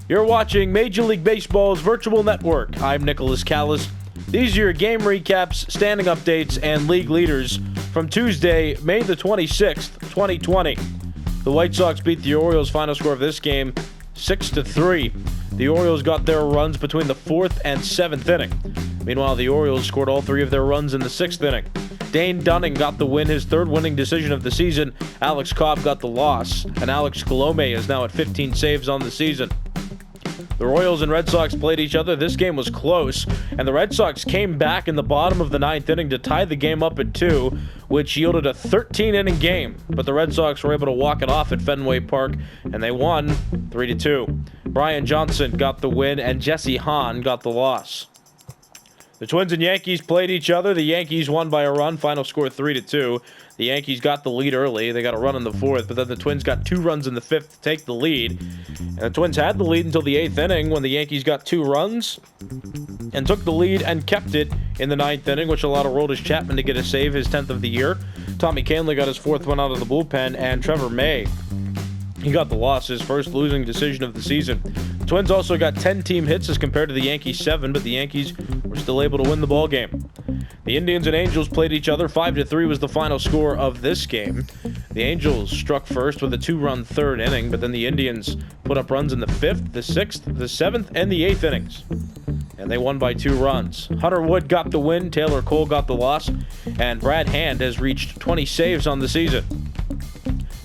You're watching Major League Baseball's virtual network. I'm Nicholas Callis. These are your game recaps, standing updates, and league leaders from Tuesday, May the 26th, 2020. The White Sox beat the Orioles. Final score of this game, 6-3. The Orioles got their runs between the 4th and 7th inning. Meanwhile, the Orioles scored all three of their runs in the 6th inning. Dane Dunning got the win, his third winning decision of the season. Alex Cobb got the loss, and Alex Colome is now at 15 saves on the season. The Royals and Red Sox played each other. This game was close, and the Red Sox came back in the bottom of the 9th inning to tie the game up at 2, which yielded a 13-inning game. But the Red Sox were able to walk it off at Fenway Park, and they won 3-2. Brian Johnson got the win, and Jesse Hahn got the loss. The Twins and Yankees played each other. The Yankees won by a run, final score 3-2. The Yankees got the lead early. They got a run in the 4th, but then the Twins got 2 runs in the 5th to take the lead. And the Twins had the lead until the 8th inning when the Yankees got 2 runs and took the lead and kept it in the 9th inning, which allowed Aroldis Chapman to get a save, his 10th of the year. Tommy Kahnle got his 4th one out of the bullpen, and Trevor May, he got the loss, his first losing decision of the season. The Twins also got 10 team hits as compared to the Yankees' 7, but the Yankees were still able to win the ball game. The Indians and Angels played each other. 5-3 was the final score of this game. The Angels struck first with a 2-run 3rd inning, but then the Indians put up runs in the 5th, the 6th, the 7th, and the 8th innings. And they won by 2 runs. Hunter Wood got the win, Taylor Cole got the loss, and Brad Hand has reached 20 saves on the season.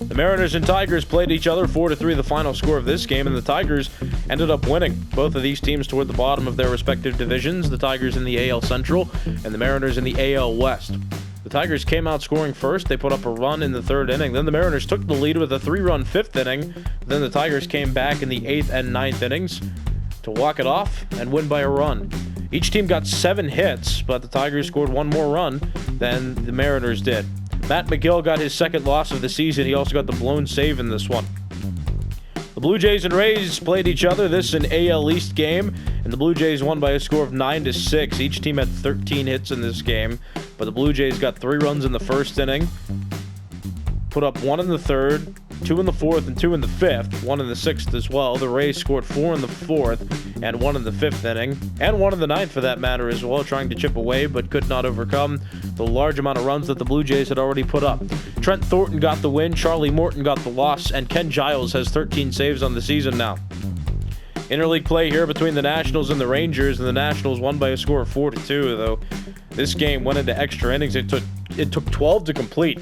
The Mariners and Tigers played each other. 4-3 the final score of this game, and the Tigers ended up winning. Both of these teams toward the bottom of their respective divisions, the Tigers in the AL Central and the Mariners in the AL West. The Tigers came out scoring first. They put up a run in the 3rd inning. Then the Mariners took the lead with a 3-run 5th inning. Then the Tigers came back in the 8th and 9th innings to walk it off and win by a run. Each team got 7 hits, but the Tigers scored 1 more run than the Mariners did. Matt McGill got his 2nd loss of the season. He also got the blown save in this one. The Blue Jays and Rays played each other. This is an AL East game, and the Blue Jays won by a score of 9-6. Each team had 13 hits in this game, but the Blue Jays got 3 runs in the 1st inning, put up 1 in the 3rd, 2 in the 4th, and 2 in the 5th, 1 in the 6th as well. The Rays scored 4 in the 4th and 1 in the 5th inning, and 1 in the 9th for that matter as well, trying to chip away but could not overcome the large amount of runs that the Blue Jays had already put up. Trent Thornton got the win, Charlie Morton got the loss, and Ken Giles has 13 saves on the season now. Interleague play here between the Nationals and the Rangers, and the Nationals won by a score of 4-2, though this game went into extra innings. It took 12 to complete.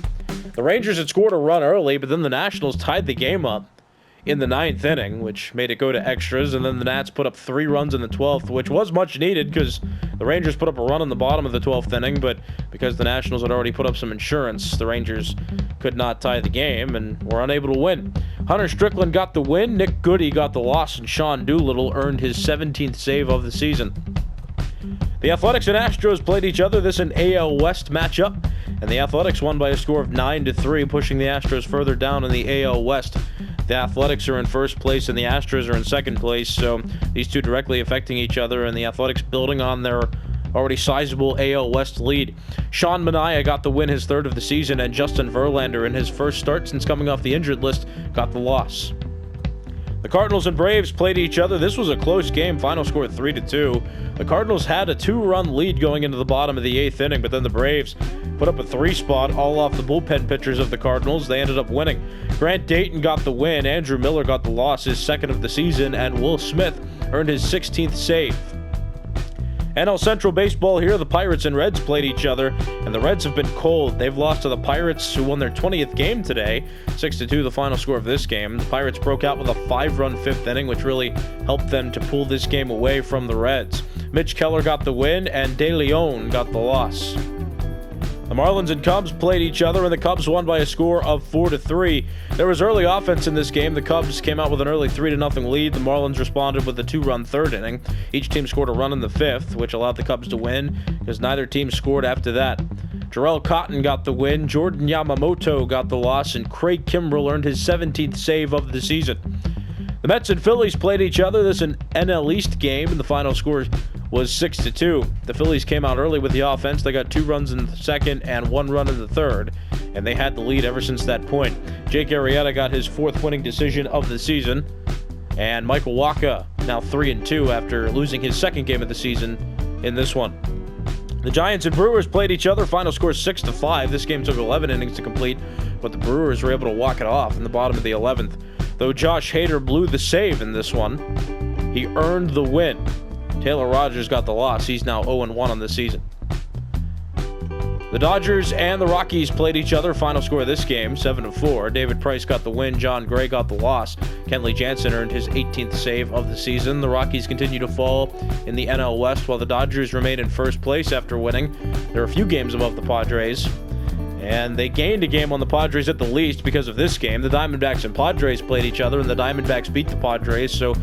The Rangers had scored a run early, but then the Nationals tied the game up in the 9th inning, which made it go to extras, and then the Nats put up 3 runs in the 12th, which was much needed because the Rangers put up a run in the bottom of the 12th inning, but because the Nationals had already put up some insurance, the Rangers could not tie the game and were unable to win. Hunter Strickland got the win, Nick Goody got the loss, and Sean Doolittle earned his 17th save of the season. The Athletics and Astros played each other. This is an AL West matchup, and the Athletics won by a score of 9-3, pushing the Astros further down in the AL West. The Athletics are in first place, and the Astros are in second place, so these two directly affecting each other, and the Athletics building on their already sizable AL West lead. Sean Manaea got the win, his 3rd of the season, and Justin Verlander, in his first start since coming off the injured list, got the loss. The Cardinals and Braves played each other. This was a close game, final score 3-2. The Cardinals had a 2-run lead going into the bottom of the 8th inning, but then the Braves put up a 3-spot all off the bullpen pitchers of the Cardinals. They ended up winning. Grant Dayton got the win, Andrew Miller got the loss, his 2nd of the season, and Will Smith earned his 16th save. NL Central Baseball here, the Pirates and Reds played each other, and the Reds have been cold. They've lost to the Pirates, who won their 20th game today, 6-2 the final score of this game. The Pirates broke out with a 5-run 5th inning, which really helped them to pull this game away from the Reds. Mitch Keller got the win, and De Leon got the loss. The Marlins and Cubs played each other, and the Cubs won by a score of 4-3. There was early offense in this game. The Cubs came out with an early 3-0 lead. The Marlins responded with a 2-run 3rd inning. Each team scored a run in the 5th, which allowed the Cubs to win, because neither team scored after that. Jarrell Cotton got the win, Jordan Yamamoto got the loss, and Craig Kimbrell earned his 17th save of the season. The Mets and Phillies played each other. This is an NL East game, and the final score was 6-2. The Phillies came out early with the offense. They got 2 runs in the 2nd and 1 run in the 3rd, and they had the lead ever since that point. Jake Arrieta got his 4th winning decision of the season, And Michael Wacha now 3-2 after losing his second game of the season in this one. The Giants and Brewers played each other. Final score 6-5. This game took 11 innings to complete, but the Brewers were able to walk it off in the bottom of the 11th. Though Josh Hader blew the save in this one, he earned the win. Taylor Rogers got the loss. He's now 0-1 on the season. The Dodgers and the Rockies played each other. Final score of this game, 7-4. David Price got the win. John Gray got the loss. Kenley Jansen earned his 18th save of the season. The Rockies continue to fall in the NL West, while the Dodgers remain in first place after winning. They're a few games above the Padres, and they gained a game on the Padres at the least because of this game. The Diamondbacks and Padres played each other, and the Diamondbacks beat the Padres, so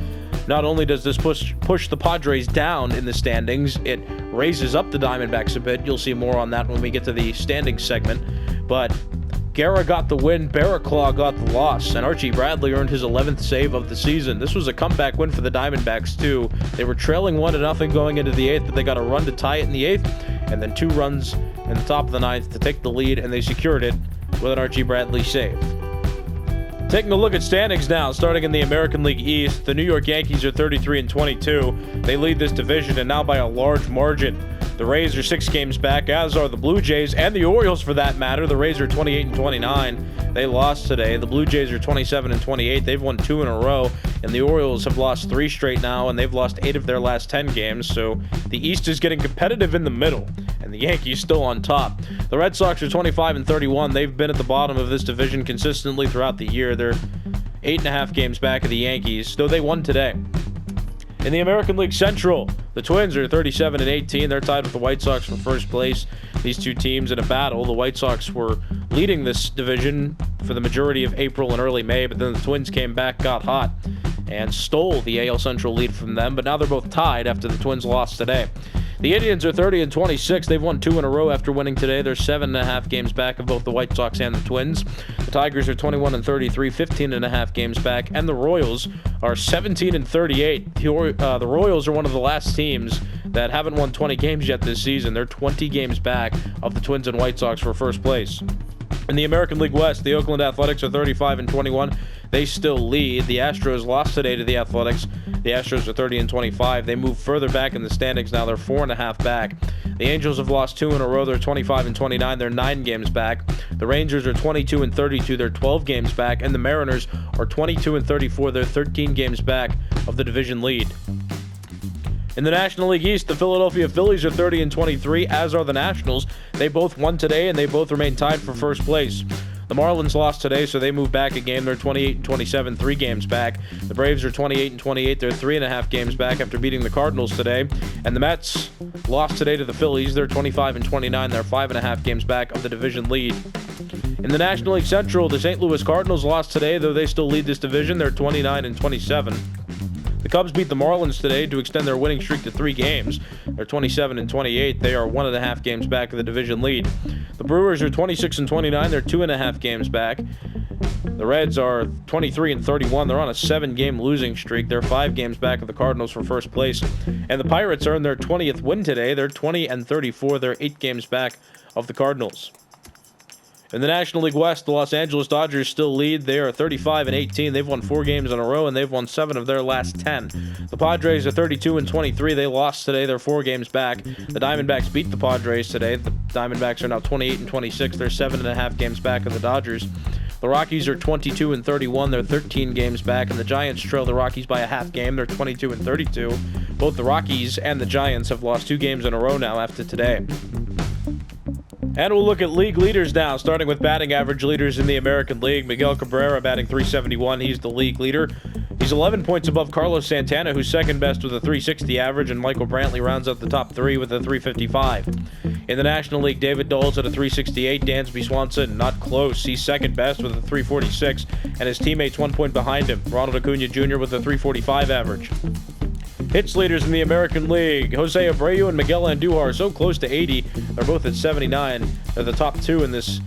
not only does this push the Padres down in the standings, it raises up the Diamondbacks a bit. You'll see more on that when we get to the standings segment. But Guerra got the win, Barraclaw got the loss, and Archie Bradley earned his 11th save of the season. This was a comeback win for the Diamondbacks, too. They were trailing 1-0 going into the 8th, but they got a run to tie it in the 8th, and then 2 runs in the top of the 9th to take the lead, and they secured it with an Archie Bradley save. Taking a look at standings now, starting in the American League East, the New York Yankees are 33-22. They lead this division, and now by a large margin. The Rays are 6 games back, as are the Blue Jays and the Orioles for that matter. The Rays are 28-29. They lost today. The Blue Jays are 27-28. They've won 2 in a row, and the Orioles have lost 3 straight now, and they've lost 8 of their last 10 games. So the East is getting competitive in the middle, and the Yankees still on top. The Red Sox are 25-31. They've been at the bottom of this division consistently throughout the year. They're 8.5 games back of the Yankees, though they won today. In the American League Central, the Twins are 37-18. They're tied with the White Sox for first place. These two teams in a battle. The White Sox were leading this division for the majority of April and early May, but then the Twins came back, got hot, and stole the AL Central lead from them. But now they're both tied after the Twins lost today. The Indians are 30-26. They've won 2 in a row after winning today. They're 7.5 games back of both the White Sox and the Twins. The Tigers are 21-33, 15.5 games back. And the Royals are 17-38. The Royals are one of the last teams that haven't won 20 games yet this season. They're 20 games back of the Twins and White Sox for first place. In the American League West, the Oakland Athletics are 35-21. They still lead. The Astros lost today to the Athletics. The Astros are 30-25. They move further back in the standings now. They're 4.5 back. The Angels have lost 2 in a row. They're 25-29. They're 9 games back. The Rangers are 22-32. They're 12 games back. And the Mariners are 22-34. They're 13 games back of the division lead. In the National League East, the Philadelphia Phillies are 30-23, as are the Nationals. They both won today, and they both remain tied for first place. The Marlins lost today, so they move back a game. They're 28-27, 3 games back. The Braves are 28-28. They're 3.5 games back after beating the Cardinals today. And the Mets lost today to the Phillies. They're 25-29. They're 5.5 games back of the division lead. In the National League Central, the St. Louis Cardinals lost today, though they still lead this division. They're 29-27. The Cubs beat the Marlins today to extend their winning streak to 3 games. They're 27-28. They are 1.5 games back of the division lead. The Brewers are 26-29. They're 2.5 games back. The Reds are 23-31. They're on a 7-game losing streak. They're 5 games back of the Cardinals for first place. And the Pirates earned their 20th win today. They're 20-34. They're 8 games back of the Cardinals. In the National League West, the Los Angeles Dodgers still lead. They are 35-18. They've won 4 games in a row, and they've won 7 of their last 10. The Padres are 32-23. They lost today. They're 4 games back. The Diamondbacks beat the Padres today. The Diamondbacks are now 28-26. They're 7.5 games back of the Dodgers. The Rockies are 22-31. They're 13 games back, and the Giants trail the Rockies by a half game. They're 22-32. Both the Rockies and the Giants have lost 2 games in a row now after today. And we'll look at league leaders now, starting with batting average leaders in the American League. Miguel Cabrera batting .371. He's the league leader. He's 11 points above Carlos Santana, who's second best with a .360 average, and Michael Brantley rounds out the top 3 with a .355. In the National League, David Dahl's at a .368. Dansby Swanson, not close. He's second best with a .346, and his teammates 1 point behind him. Ronald Acuna Jr. with a .345 average. Hits leaders in the American League, Jose Abreu and Miguel Andujar are so close to 80. They're both at 79. They're the top 2 in this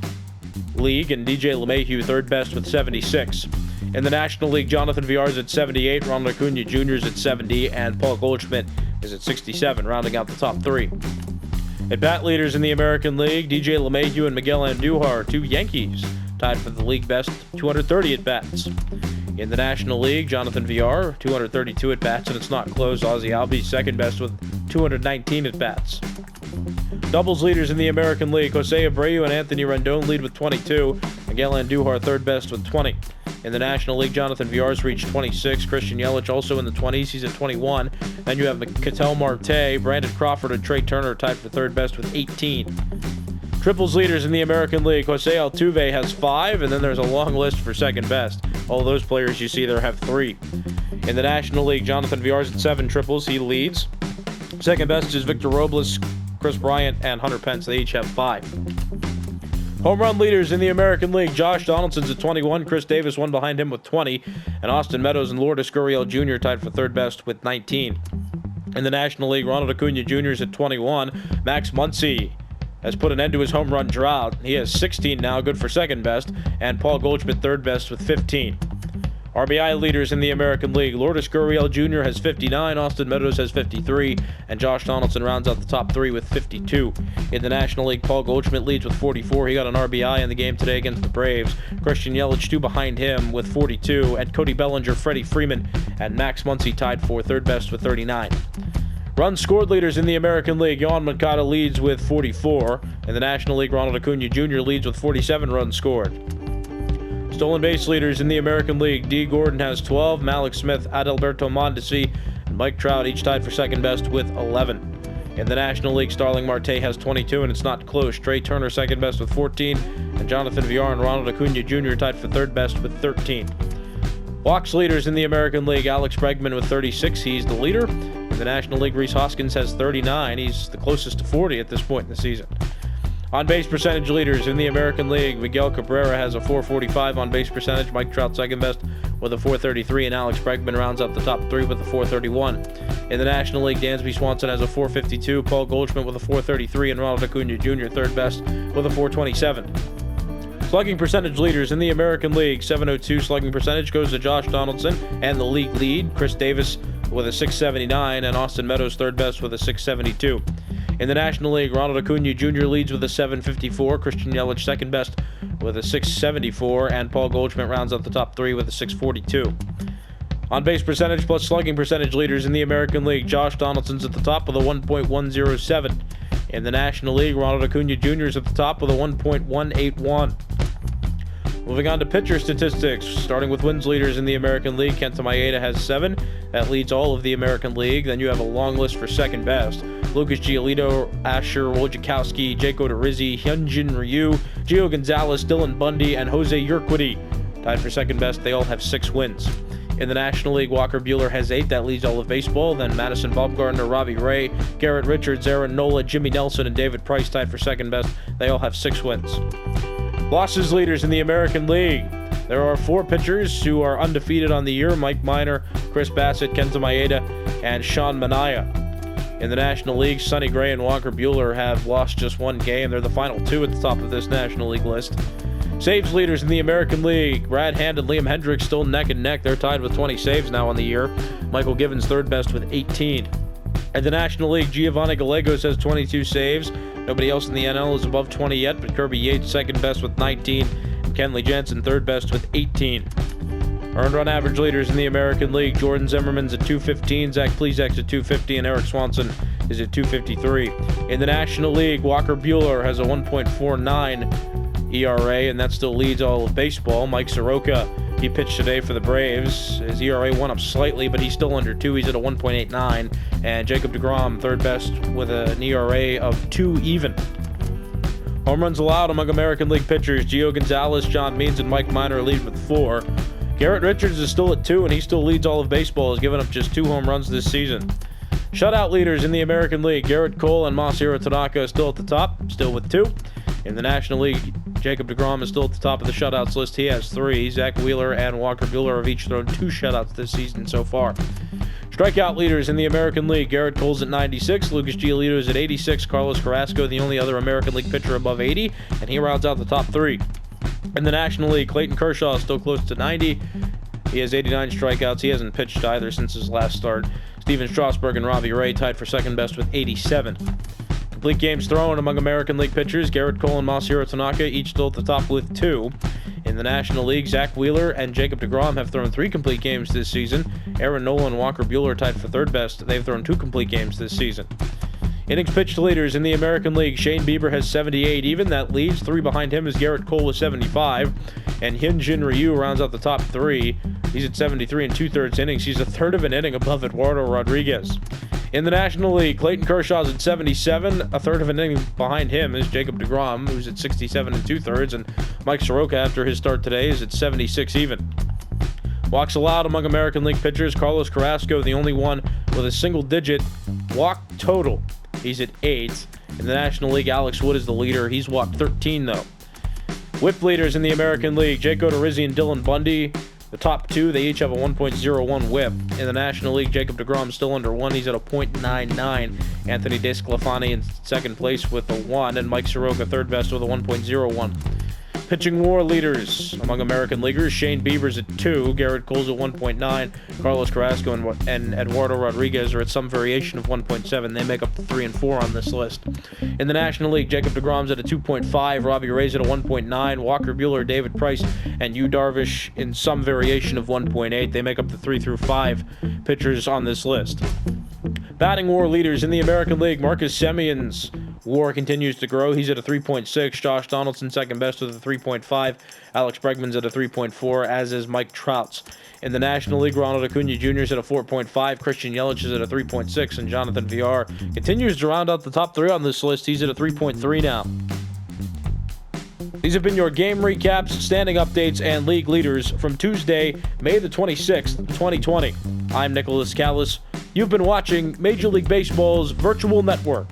league, and DJ LeMahieu third best with 76. In the National League, Jonathan Villar's at 78, Ronald Acuna Jr. is at 70, and Paul Goldschmidt is at 67, rounding out the top 3. At bat leaders in the American League, DJ LeMahieu and Miguel Andujar are 2 Yankees, tied for the league best 230 at-bats. In the National League, Jonathan Villar, 232 at-bats, and it's not close. Ozzie Albies, second best with 219 at-bats. Doubles leaders in the American League, Jose Abreu and Anthony Rendon lead with 22. Miguel Andujar, third best with 20. In the National League, Jonathan Villar's reached 26. Christian Yelich also in the 20s. He's at 21. Then you have Ketel Marte, Brandon Crawford, and Trey Turner tied for third best with 18. Triples leaders in the American League, Jose Altuve has 5, and then there's a long list for second best. All those players you see there have 3. In the National League, Jonathan Villar's at 7 triples. He leads. Second best is Victor Robles, Chris Bryant, and Hunter Pence. They each have 5. Home run leaders in the American League, Josh Donaldson's at 21, Chris Davis one behind him with 20, and Austin Meadows and Lourdes Gurriel Jr. tied for third best with 19. In the National League, Ronald Acuna Jr. is at 21. Max Muncy has put an end to his home run drought. He has 16 now, good for second best, and Paul Goldschmidt third best with 15. RBI leaders in the American League, Lourdes Gurriel Jr. has 59, Austin Meadows has 53, and Josh Donaldson rounds out the top 3 with 52. In the National League, Paul Goldschmidt leads with 44. He got an RBI in the game today against the Braves. Christian Yelich 2 behind him with 42, and Cody Bellinger, Freddie Freeman, and Max Muncy tied for third best with 39. Runs scored leaders in the American League, Yohan Moncada leads with 44. In the National League, Ronald Acuna Jr. leads with 47 runs scored. Stolen base leaders in the American League, D. Gordon has 12, Malik Smith, Adalberto Mondesi, and Mike Trout each tied for second best with 11. In the National League, Starling Marte has 22, and it's not close. Trey Turner second best with 14, and Jonathan Villar and Ronald Acuna Jr. tied for third best with 13. Walks leaders in the American League, Alex Bregman with 36, he's the leader. In the National League, Rhys Hoskins has 39, he's the closest to 40 at this point in the season. On-base percentage leaders in the American League, Miguel Cabrera has a .445 on-base percentage, Mike Trout second best with a .433, and Alex Bregman rounds out the top 3 with a .431. In the National League, Dansby Swanson has a .452, Paul Goldschmidt with a .433, and Ronald Acuna Jr. third best with a .427. Slugging percentage leaders in the American League, 702 slugging percentage goes to Josh Donaldson and the league lead, Chris Davis with a .679, and Austin Meadows third best with a .672. In the National League, Ronald Acuna Jr. leads with a .754, Christian Yelich second best with a .674, and Paul Goldschmidt rounds out the top 3 with a .642. On-base percentage plus slugging percentage leaders in the American League, Josh Donaldson's at the top with a .1.107. In the National League, Ronald Acuna Jr. is at the top with a .1.181. Moving on to pitcher statistics, starting with wins leaders in the American League, Kenta Maeda has 7. That leads all of the American League. Then you have a long list for second best. Lucas Giolito, Asher Wojciechowski, Jake Odorizzi, Hyunjin Ryu, Gio Gonzalez, Dylan Bundy, and Jose Urquidy tied for second best. They all have 6 wins. In the National League, Walker Buehler has 8. That leads all of baseball. Then Madison Bumgarner, Robbie Ray, Garrett Richards, Aaron Nola, Jimmy Nelson, and David Price tied for second best. They all have 6 wins. Losses leaders in the American League. There are 4 pitchers who are undefeated on the year: Mike Minor, Chris Bassett, Kenta Maeda, and Sean Manaea. In the National League, Sonny Gray and Walker Buehler have lost just 1 game. They're the final 2 at the top of this National League list. Saves leaders in the American League, Brad Hand and Liam Hendricks still neck and neck. They're tied with 20 saves now on the year. Michael Givens third best with 18. In the National League, Giovanni Gallegos has 22 saves. Nobody else in the NL is above 20 yet, but Kirby Yates second best with 19, and Kenley Jansen third best with 18. Earned run average leaders in the American League, Jordan Zimmerman's at 215, Zach Plezak's at 250, and Eric Swanson is at 253. In the National League, Walker Buehler has a 1.49 ERA, and that still leads all of baseball. Mike Soroka, he pitched today for the Braves. His ERA went up slightly, but he's still under 2. He's at a 1.89. And Jacob deGrom, third best with an ERA of 2 even. Home runs allowed among American League pitchers, Gio Gonzalez, John Means, and Mike Minor lead with 4. Garrett Richards is still at 2, and he still leads all of baseball. Has given up just 2 home runs this season. Shutout leaders in the American League, Garrett Cole and Masahiro Tanaka are still at the top, still with 2. In the National League, Jacob deGrom is still at the top of the shutouts list. He has 3. Zach Wheeler and Walker Buehler have each thrown 2 shutouts this season so far. Strikeout leaders in the American League, Garrett Cole's at 96, Lucas Giolito is at 86, Carlos Carrasco, the only other American League pitcher above 80, and he rounds out the top 3. In the National League, Clayton Kershaw is still close to 90. He has 89 strikeouts. He hasn't pitched either since his last start. Steven Strasburg and Robbie Ray tied for second best with 87. Complete games thrown among American League pitchers, Garrett Cole and Masahiro Tanaka each still at the top with 2. In the National League, Zach Wheeler and Jacob deGrom have thrown 3 complete games this season. Aaron Nola and Walker Buehler are tied for third best. They've thrown 2 complete games this season. Innings pitched leaders in the American League. Shane Bieber has 78 even. That leads. 3 behind him is Garrett Cole with 75. And Hyun-Jin Ryu rounds out the top 3. He's at 73 and 2/3 innings. He's a third of an inning above Eduardo Rodriguez. In the National League, Clayton Kershaw's at 77. A third of an inning behind him is Jacob deGrom, who's at 67 and 2/3. And Mike Soroka, after his start today, is at 76 even. Walks allowed among American League pitchers. Carlos Carrasco, the only one with a single-digit walk total. He's at 8. In the National League, Alex Wood is the leader. He's walked 13, though. Whip leaders in the American League, Jake Odorizzi and Dylan Bundy. The top 2, they each have a 1.01 whip. In the National League, Jacob deGrom still under 1. He's at a .99. Anthony DeSclafani in second place with a 1. And Mike Soroka third best with a 1.01. Pitching WAR leaders among American leaguers, Shane Bieber's at 2, Garrett Cole's at 1.9, Carlos Carrasco and Eduardo Rodriguez are at some variation of 1.7. They make up the 3 and 4 on this list. In the National League, Jacob deGrom's at a 2.5, Robbie Ray's at a 1.9, Walker Buehler, David Price, and Yu Darvish in some variation of 1.8. They make up the 3 through 5 pitchers on this list. Batting WAR leaders in the American League, Marcus Semion's WAR continues to grow. He's at a 3.6. Josh Donaldson second best with a 3.5. Alex Bregman's at a 3.4, as is Mike Trout's. In the National League, Ronald Acuna Jr. is at a 4.5. Christian Yelich is at a 3.6. And Jonathan Villar continues to round out the top 3 on this list. He's at a 3.3 now. These have been your game recaps, standing updates, and league leaders from Tuesday, May the 26th, 2020. I'm Nicholas Callis. You've been watching Major League Baseball's Virtual Network.